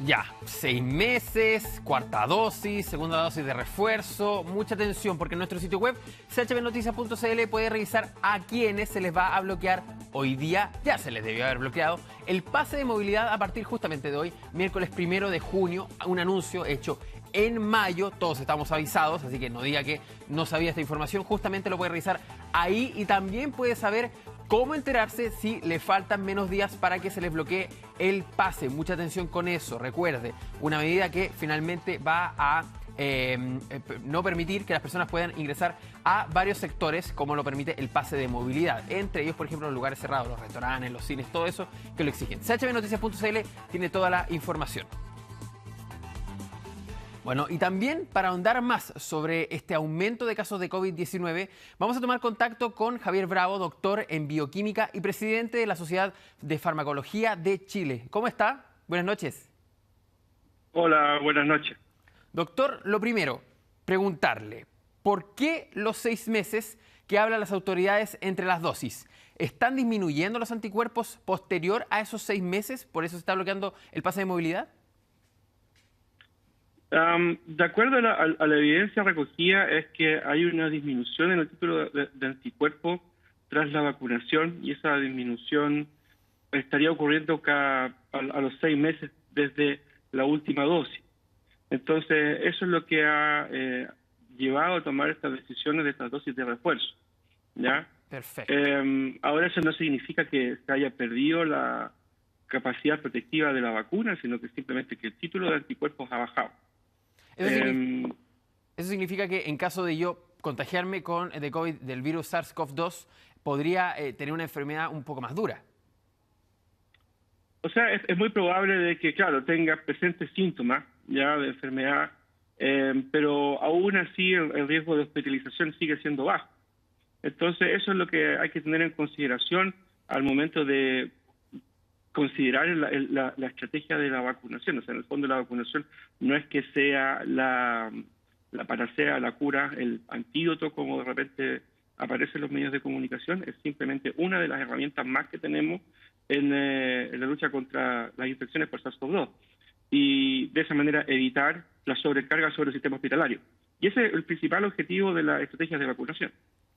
Ya, 6 meses, cuarta dosis, segunda dosis de refuerzo. Mucha atención porque en nuestro sitio web chbnoticias.cl puede revisar a quienes se les va a bloquear hoy día, ya se les debió haber bloqueado, el pase de movilidad a partir justamente de hoy, miércoles 1 de junio, un anuncio hecho en mayo. Todos estamos avisados, así que no diga que no sabía esta información, justamente lo puede revisar ahí y también puede saber cómo enterarse si le faltan menos días para que se les bloquee el pase. Mucha atención con eso. Recuerde, una medida que finalmente va a no permitir que las personas puedan ingresar a varios sectores como lo permite el pase de movilidad. Entre ellos, por ejemplo, los lugares cerrados, los restaurantes, los cines, todo eso que lo exigen. chbnoticias.cl tiene toda la información. Bueno, y también para ahondar más sobre este aumento de casos de COVID-19, vamos a tomar contacto con Javier Bravo, doctor en bioquímica y presidente de la Sociedad de Farmacología de Chile. ¿Cómo está? Buenas noches. Hola, buenas noches. Doctor, lo primero, preguntarle, ¿por qué los 6 meses que hablan las autoridades entre las dosis? ¿Están disminuyendo los anticuerpos posterior a esos 6 meses? ¿Por eso se está bloqueando el pase de movilidad? De acuerdo a la evidencia recogida, es que hay una disminución en el título de anticuerpos tras la vacunación y esa disminución estaría ocurriendo a los 6 meses desde la última dosis. Entonces, eso es lo que ha llevado a tomar estas decisiones de estas dosis de refuerzo, ¿ya? Perfecto. Ahora eso no significa que se haya perdido la capacidad protectiva de la vacuna, sino que simplemente que el título de anticuerpos ha bajado. Eso significa que en caso de yo contagiarme de COVID, del virus SARS-CoV-2, podría tener una enfermedad un poco más dura. O sea, es muy probable de que, claro, tenga presentes síntomas ya de enfermedad, pero aún así el riesgo de hospitalización sigue siendo bajo. Entonces, eso es lo que hay que tener en consideración al momento de considerar la estrategia de la vacunación. O sea, en el fondo la vacunación no es que sea la panacea, la cura, el antídoto, como de repente aparece en los medios de comunicación, es simplemente una de las herramientas más que tenemos en la lucha contra las infecciones por SARS-CoV-2 y de esa manera evitar la sobrecarga sobre el sistema hospitalario. Y ese es el principal objetivo de las estrategias de vacunación.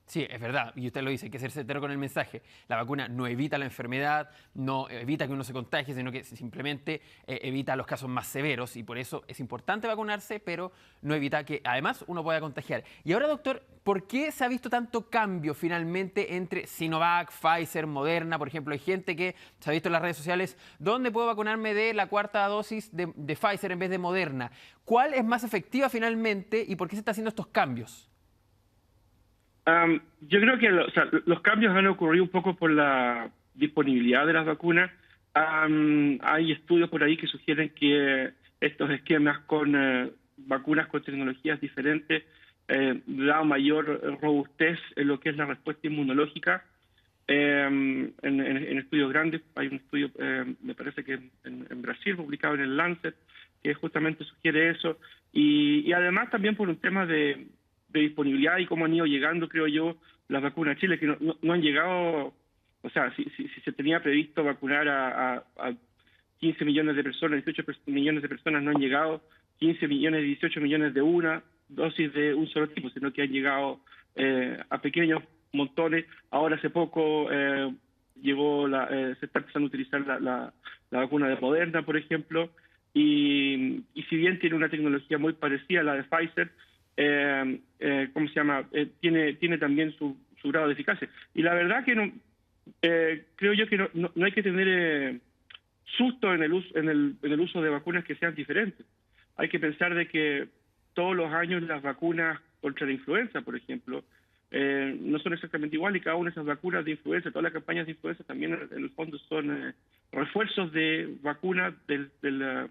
Sí, es verdad, y usted lo dice, hay que ser certero con el mensaje. La vacuna no evita la enfermedad, no evita que uno se contagie, sino que simplemente evita los casos más severos y por eso es importante vacunarse, pero no evita que además uno pueda contagiar. Y ahora, doctor, ¿por qué se ha visto tanto cambio finalmente entre Sinovac, Pfizer, Moderna? Por ejemplo, hay gente que se ha visto en las redes sociales, ¿dónde puedo vacunarme de la cuarta dosis de Pfizer en vez de Moderna? ¿Cuál es más efectiva finalmente y por qué se están haciendo estos cambios? Yo creo que los cambios han ocurrido un poco por la disponibilidad de las vacunas. Hay estudios por ahí que sugieren que estos esquemas con vacunas con tecnologías diferentes da mayor robustez en lo que es la respuesta inmunológica. En estudios grandes, hay un estudio, me parece que en Brasil, publicado en el Lancet, que justamente sugiere eso. Y además también por un tema de disponibilidad y cómo han ido llegando, creo yo, las vacunas a Chile, que no han llegado. O sea, si se tenía previsto vacunar a 15 millones de personas, 18 millones de personas, no han llegado 15 millones, 18 millones de una dosis de un solo tipo, sino que han llegado a pequeños montones. Ahora hace poco llegó se está empezando a utilizar la vacuna de Moderna, por ejemplo, y si bien tiene una tecnología muy parecida a la de Pfizer, ¿cómo se llama? Tiene también su grado de eficacia. Y la verdad que creo yo que no hay que tener susto en el uso de vacunas que sean diferentes. Hay que pensar de que todos los años las vacunas contra la influenza, por ejemplo, no son exactamente iguales y cada una de esas vacunas de influenza, todas las campañas de influenza también en el fondo son refuerzos de vacunas de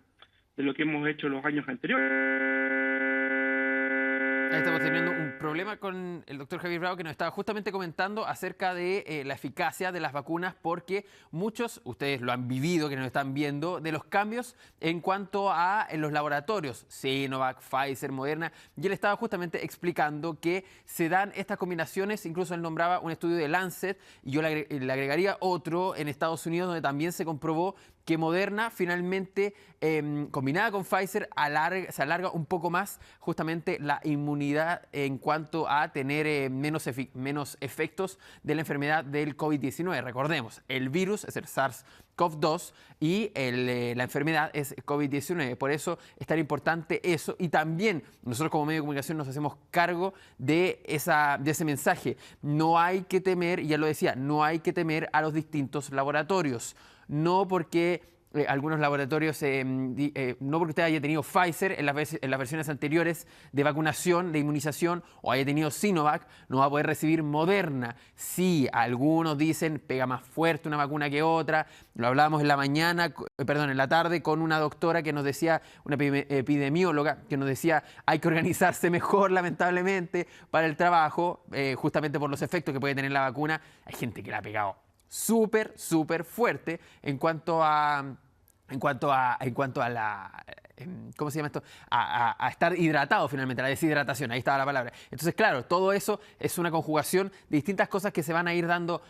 lo que hemos hecho los años anteriores. Ahí estamos teniendo un problema con el doctor Javier Bravo que nos estaba justamente comentando acerca de la eficacia de las vacunas porque muchos, ustedes lo han vivido, que nos están viendo, de los cambios en cuanto a en los laboratorios, Sinovac, Pfizer, Moderna, y él estaba justamente explicando que se dan estas combinaciones, incluso él nombraba un estudio de Lancet y yo le agregaría otro en Estados Unidos donde también se comprobó que Moderna finalmente, combinada con Pfizer, se alarga un poco más justamente la inmunidad en cuanto a tener menos efectos de la enfermedad del COVID-19. Recordemos, el virus es el SARS-CoV-2 y la enfermedad es COVID-19. Por eso es tan importante eso. Y también nosotros como medio de comunicación nos hacemos cargo de ese mensaje. No hay que temer, ya lo decía, no hay que temer a los distintos laboratorios. No porque algunos laboratorios, no porque usted haya tenido Pfizer en las versiones anteriores de vacunación, de inmunización, o haya tenido Sinovac, no va a poder recibir Moderna. Sí, algunos dicen pega más fuerte una vacuna que otra. Lo hablábamos en la tarde con una doctora que nos decía, una epidemióloga, que nos decía hay que organizarse mejor, lamentablemente, para el trabajo, justamente por los efectos que puede tener la vacuna. Hay gente que la ha pegado súper fuerte en cuanto a la, ¿cómo se llama esto? A estar hidratado finalmente, la deshidratación, ahí estaba la palabra. Entonces, claro, todo eso es una conjugación de distintas cosas que se van a ir dando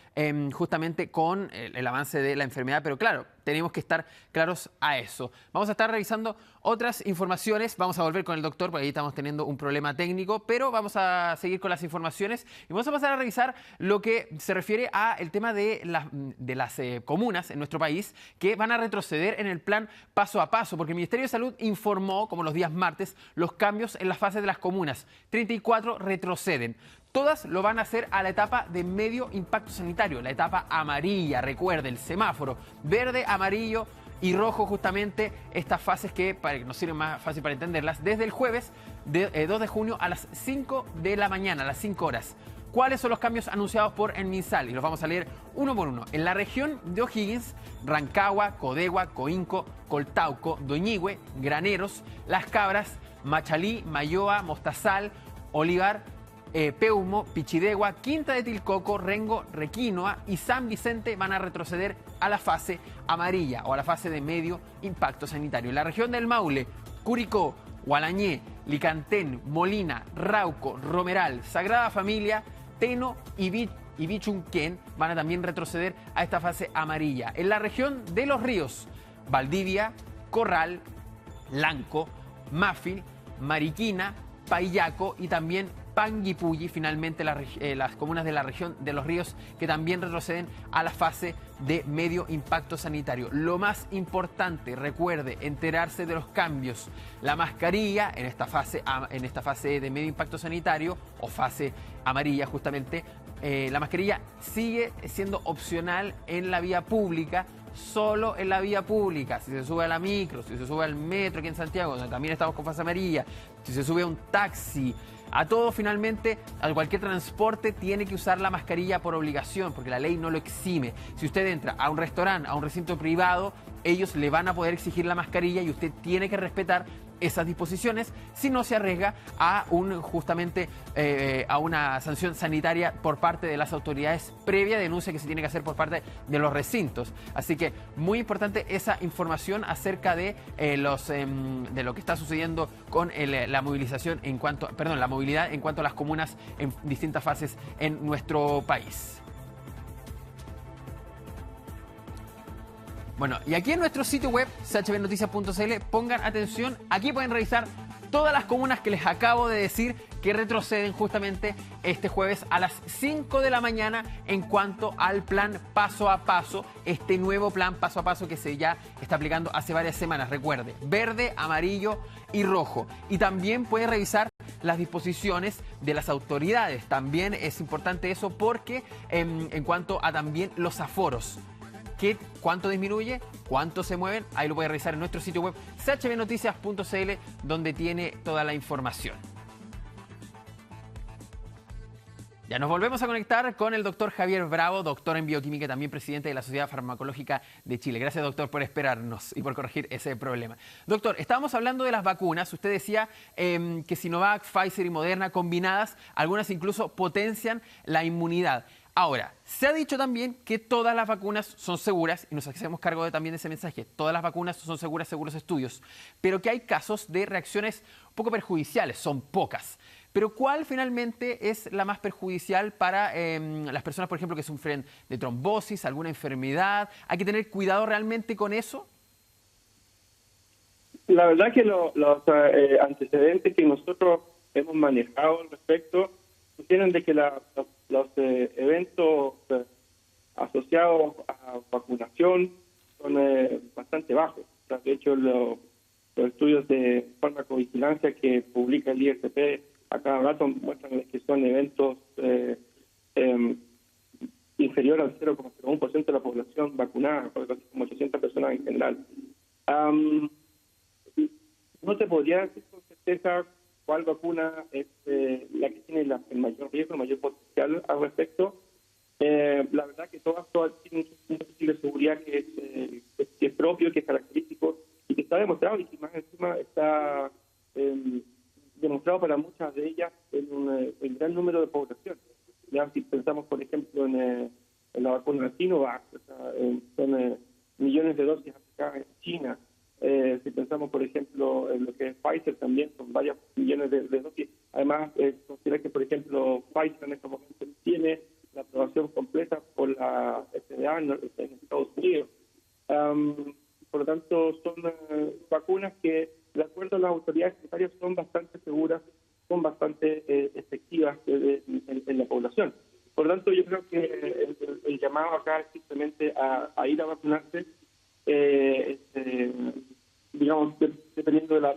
justamente con el avance de la enfermedad, pero claro, tenemos que estar claros a eso. Vamos a estar revisando otras informaciones, vamos a volver con el doctor, porque ahí estamos teniendo un problema técnico, pero vamos a seguir con las informaciones y vamos a pasar a revisar lo que se refiere al tema de las comunas en nuestro país que van a retroceder en el plan paso a paso, porque el Ministerio de Salud informó, como los días martes, los cambios en las fases de las comunas. 34 retroceden. Todas lo van a hacer a la etapa de medio impacto sanitario, la etapa amarilla, recuerde, el semáforo, verde, amarillo y rojo, justamente estas fases que para que nos sirven más fácil para entenderlas, desde el jueves 2 de junio a las 5 de la mañana, a las 5 horas. ¿Cuáles son los cambios anunciados por el MinSal? Y los vamos a leer uno por uno. En la región de O'Higgins, Rancagua, Codegua, Coinco, Coltauco, Doñigüe, Graneros, Las Cabras, Machalí, Mayoa, Mostazal, Olivar, Peumo, Pichidegua, Quinta de Tilcoco, Rengo, Requinoa y San Vicente van a retroceder a la fase amarilla o a la fase de medio impacto sanitario. En la región del Maule, Curicó, Gualañé, Licantén, Molina, Rauco, Romeral, Sagrada Familia, Teno y Bichunquén van a también retroceder a esta fase amarilla. En la región de Los Ríos, Valdivia, Corral, Lanco, Mafil, Mariquina, Payaco y también Panguipulli, finalmente las comunas de la región de Los Ríos que también retroceden a la fase de medio impacto sanitario. Lo más importante, recuerde, enterarse de los cambios. La mascarilla en esta fase de medio impacto sanitario o fase amarilla justamente, la mascarilla sigue siendo opcional en la vía pública, solo en la vía pública. Si se sube a la micro, si se sube al metro aquí en Santiago, donde también estamos con fase amarilla, si se sube a un taxi, a todo finalmente, a cualquier transporte tiene que usar la mascarilla por obligación, porque la ley no lo exime. Si usted entra a un restaurante, a un recinto privado, ellos le van a poder exigir la mascarilla y usted tiene que respetar esas disposiciones, si no se arriesga a una sanción sanitaria por parte de las autoridades previa denuncia que se tiene que hacer por parte de los recintos. Así que muy importante esa información acerca de lo que está sucediendo con la movilización la movilidad en cuanto a las comunas en distintas fases en nuestro país. Bueno, y aquí en nuestro sitio web, chbnoticias.cl, pongan atención, aquí pueden revisar todas las comunas que les acabo de decir que retroceden justamente este jueves a las 5 de la mañana en cuanto al plan paso a paso, este nuevo plan paso a paso que se ya está aplicando hace varias semanas. Recuerde, verde, amarillo y rojo. Y también pueden revisar las disposiciones de las autoridades. También es importante eso porque en cuanto a también los aforos. ¿Cuánto disminuye? ¿Cuánto se mueven? Ahí lo puede revisar en nuestro sitio web chbnoticias.cl, donde tiene toda la información. Ya nos volvemos a conectar con el doctor Javier Bravo, doctor en bioquímica y también presidente de la Sociedad Farmacológica de Chile. Gracias, doctor, por esperarnos y por corregir ese problema. Doctor, estábamos hablando de las vacunas. Usted decía que Sinovac, Pfizer y Moderna combinadas, algunas incluso potencian la inmunidad. Ahora, se ha dicho también que todas las vacunas son seguras y nos hacemos cargo también de ese mensaje. Todas las vacunas son seguras según los estudios, pero que hay casos de reacciones un poco perjudiciales, son pocas. Pero ¿cuál finalmente es la más perjudicial para las personas, por ejemplo, que sufren de trombosis, alguna enfermedad? ¿Hay que tener cuidado realmente con eso? La verdad que los antecedentes que nosotros hemos manejado al respecto sugieren de que los eventos asociados a vacunación son bastante bajos. O sea, de hecho, los estudios de farmacovigilancia que publica el ISP a cada rato muestran que son eventos inferior al 0,01% de la población vacunada, como 800 personas en general. No te podría decir con certeza cuál vacuna es la que tiene el mayor riesgo, el mayor potencial al respecto. La verdad que todas tienen un perfil de seguridad que es propio, que es característico y que está demostrado y que más encima está demostrado para muchas de ellas en un gran número de población. Ya si pensamos, por ejemplo, en la vacuna Sinovac, o sea, son millones de dosis aplicadas en China. Si pensamos, por ejemplo, en lo que es Pfizer, también son varios millones de dosis. Además, considera que, por ejemplo, Pfizer en estos momentos tiene la aprobación completa por la FDA en Estados Unidos. Por lo tanto, son vacunas que, de acuerdo a las autoridades sanitarias, son bastante seguras, son bastante efectivas en la población. Por lo tanto, yo creo que el llamado acá es simplemente a ir a vacunarse, digamos, dependiendo de la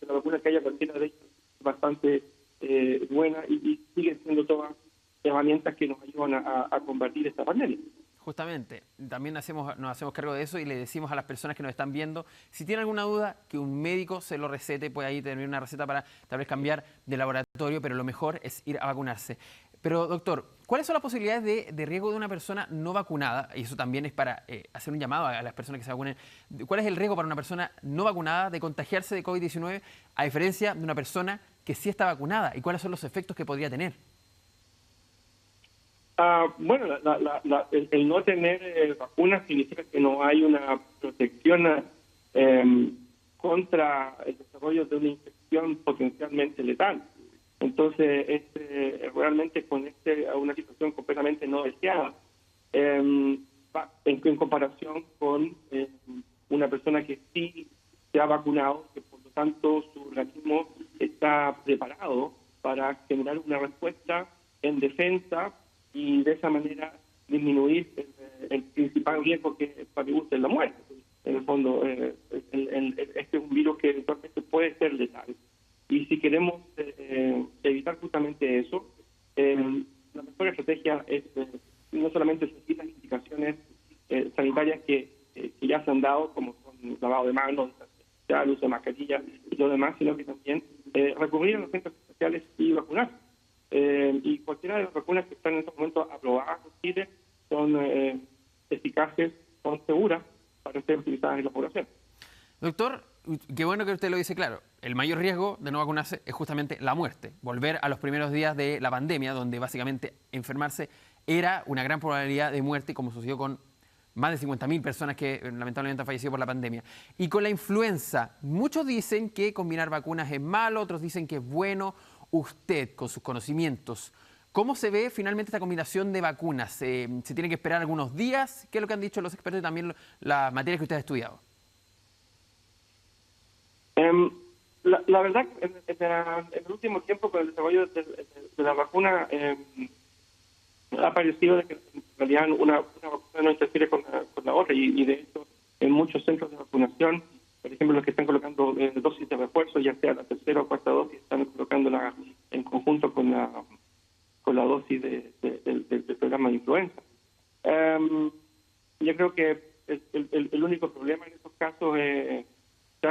vacuna que haya, cualquiera de ellas es bastante buena y siguen siendo todas herramientas que nos ayudan a combatir esta pandemia. Justamente, también nos hacemos cargo de eso y le decimos a las personas que nos están viendo, si tienen alguna duda, que un médico se lo recete, puede ahí tener una receta para tal vez cambiar de laboratorio, pero lo mejor es ir a vacunarse. Pero doctor, ¿cuáles son las posibilidades de riesgo de una persona no vacunada? Y eso también es para hacer un llamado a las personas que se vacunen. ¿Cuál es el riesgo para una persona no vacunada de contagiarse de COVID-19 a diferencia de una persona que sí está vacunada? ¿Y cuáles son los efectos que podría tener? Bueno, el no tener vacunas significa que no hay una protección contra el desarrollo de una infección potencialmente letal. Entonces, realmente con una situación completamente no deseada en comparación con una persona que sí se ha vacunado, que por lo tanto su organismo está preparado para generar una respuesta en defensa y de esa manera disminuir el principal riesgo que para mí es la muerte. En el fondo, este es un virus que eventualmente puede ser letal. Y si queremos evitar justamente eso, la mejor estrategia es no solamente seguir las indicaciones sanitarias que ya se han dado, como son lavado de manos, el uso de mascarillas y lo demás, sino que también recurrir a los centros especiales y vacunarse. Y cualquiera de las vacunas que están en estos momentos aprobadas en Chile son eficaces, son seguras para ser utilizadas en la población. Doctor, qué bueno que usted lo dice claro. El mayor riesgo de no vacunarse es justamente la muerte. Volver a los primeros días de la pandemia, donde básicamente enfermarse era una gran probabilidad de muerte, como sucedió con más de 50.000 personas que lamentablemente han fallecido por la pandemia. Y con la influenza, muchos dicen que combinar vacunas es malo, otros dicen que es bueno. Usted, con sus conocimientos, ¿cómo se ve finalmente esta combinación de vacunas? ¿Se tiene que esperar algunos días? ¿Qué es lo que han dicho los expertos y también las materias que usted ha estudiado? La verdad, en el último tiempo, con el desarrollo de la vacuna, ha parecido de que en realidad una vacuna no interfiere con la otra y de hecho en muchos centros de vacunación, por ejemplo, los que están colocando dosis de refuerzo, ya sea la tercera o cuarta dosis, están colocándola en conjunto con la dosis del programa de influenza. Yo creo que el único problema en estos casos es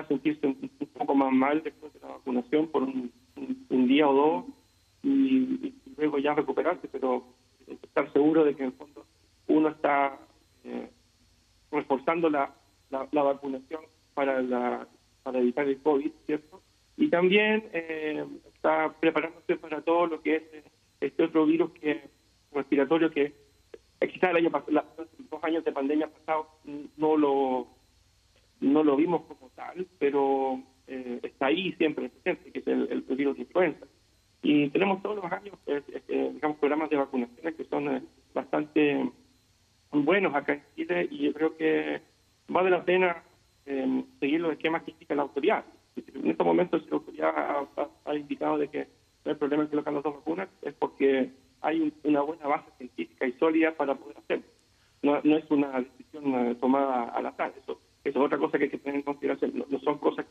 sentirse un poco más mal después de la vacunación por un día o dos y luego ya recuperarse, pero estar seguro de que en el fondo uno está reforzando la vacunación para evitar el COVID, ¿cierto? Y también está preparándose para todo lo que es este otro virus respiratorio que quizás los 2 años de pandemia pasados no lo vimos como tal, pero está ahí siempre presente, que es el virus de influenza. Y tenemos todos los años, digamos, programas de vacunaciones que son bastante buenos acá en Chile, y yo creo que vale la pena seguir los esquemas que indica la autoridad. En estos momentos, si la autoridad ha indicado de que no hay problema en colocar las dos vacunas, es porque hay una buena base científica y sólida para poder hacerlo. No es una decisión tomada al azar. Eso es otra cosa que hay que tener en consideración. No son cosas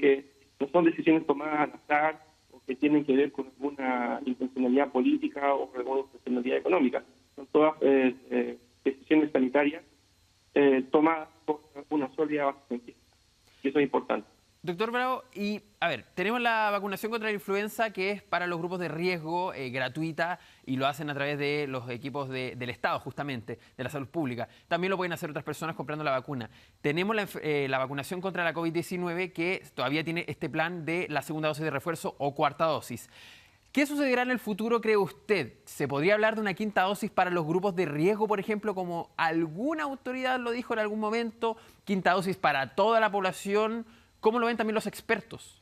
no son decisiones tomadas al azar o que tienen que ver con alguna intencionalidad política o alguna intencionalidad económica. Son todas decisiones sanitarias tomadas por una sólida base científica. Y eso es importante. Doctor Bravo, y a ver, tenemos la vacunación contra la influenza, que es para los grupos de riesgo, gratuita, y lo hacen a través de los equipos del Estado, justamente, de la salud pública. También lo pueden hacer otras personas comprando la vacuna. Tenemos la vacunación contra la COVID-19, que todavía tiene este plan de la segunda dosis de refuerzo o cuarta dosis. ¿Qué sucederá en el futuro, cree usted? ¿Se podría hablar de una quinta dosis para los grupos de riesgo, por ejemplo, como alguna autoridad lo dijo en algún momento? ¿Quinta dosis para toda la población? ¿Cómo lo ven también los expertos?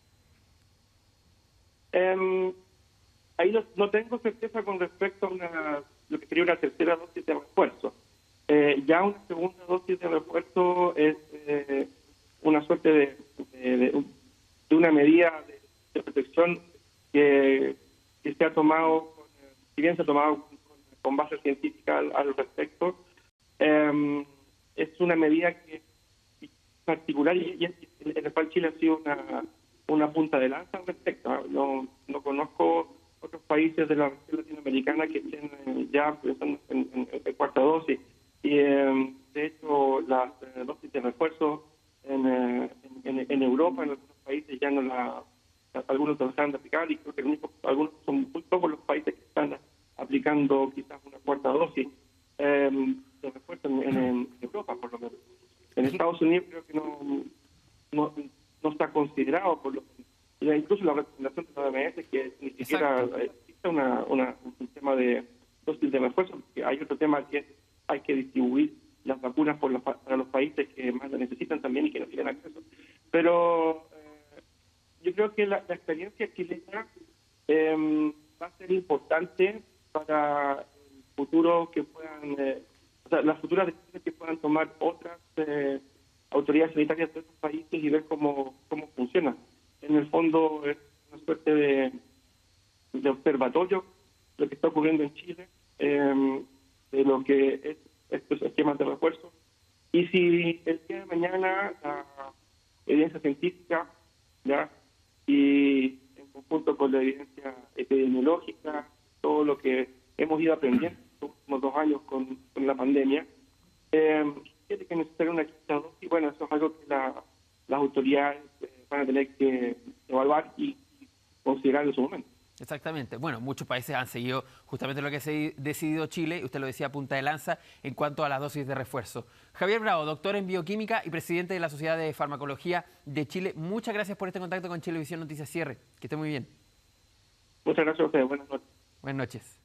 Ahí no tengo certeza con respecto a lo que sería una tercera dosis de refuerzo. Ya una segunda dosis de refuerzo es una suerte de una medida de protección que se ha tomado, si bien se ha tomado con base científica al respecto, es una medida que particular y en el cual Chile ha sido una punta de lanza al respecto. No conozco otros países de la región latinoamericana que estén ya pensando en cuarta dosis. Y de hecho, las dosis de refuerzo en Europa, en algunos países ya algunos lo dejan de aplicar, y creo que algunos son muy pocos los países que están aplicando quizás una cuarta dosis de refuerzo en Europa, por lo menos. En Estados Unidos creo que no está considerado, incluso la recomendación de la OMS, que ni siquiera existe un sistema de dosis de refuerzo, porque hay otro tema que hay que distribuir las vacunas para los países que más las necesitan también y que no tienen acceso. Pero yo creo que la experiencia chilena va a ser importante para el futuro que puedan... las futuras decisiones que puedan tomar otras autoridades sanitarias de otros países y ver cómo funciona. En el fondo es una suerte de observatorio lo que está ocurriendo en Chile, de lo que es estos esquemas de refuerzo. Y si el día de mañana la evidencia científica, ¿ya?, y en conjunto con la evidencia epidemiológica, todo lo que hemos ido aprendiendo los últimos 2 años con la pandemia, tiene que necesitar una quinta dosis. Bueno, eso es algo que las autoridades van a tener que evaluar y considerar en su momento. Exactamente. Bueno, muchos países han seguido justamente lo que ha decidido Chile, y usted lo decía, punta de lanza en cuanto a las dosis de refuerzo. Javier Bravo, doctor en bioquímica y presidente de la Sociedad de Farmacología de Chile, muchas gracias por este contacto con Chilevisión Noticias Cierre. Que esté muy bien. Muchas gracias a ustedes. Buenas noches. Buenas noches.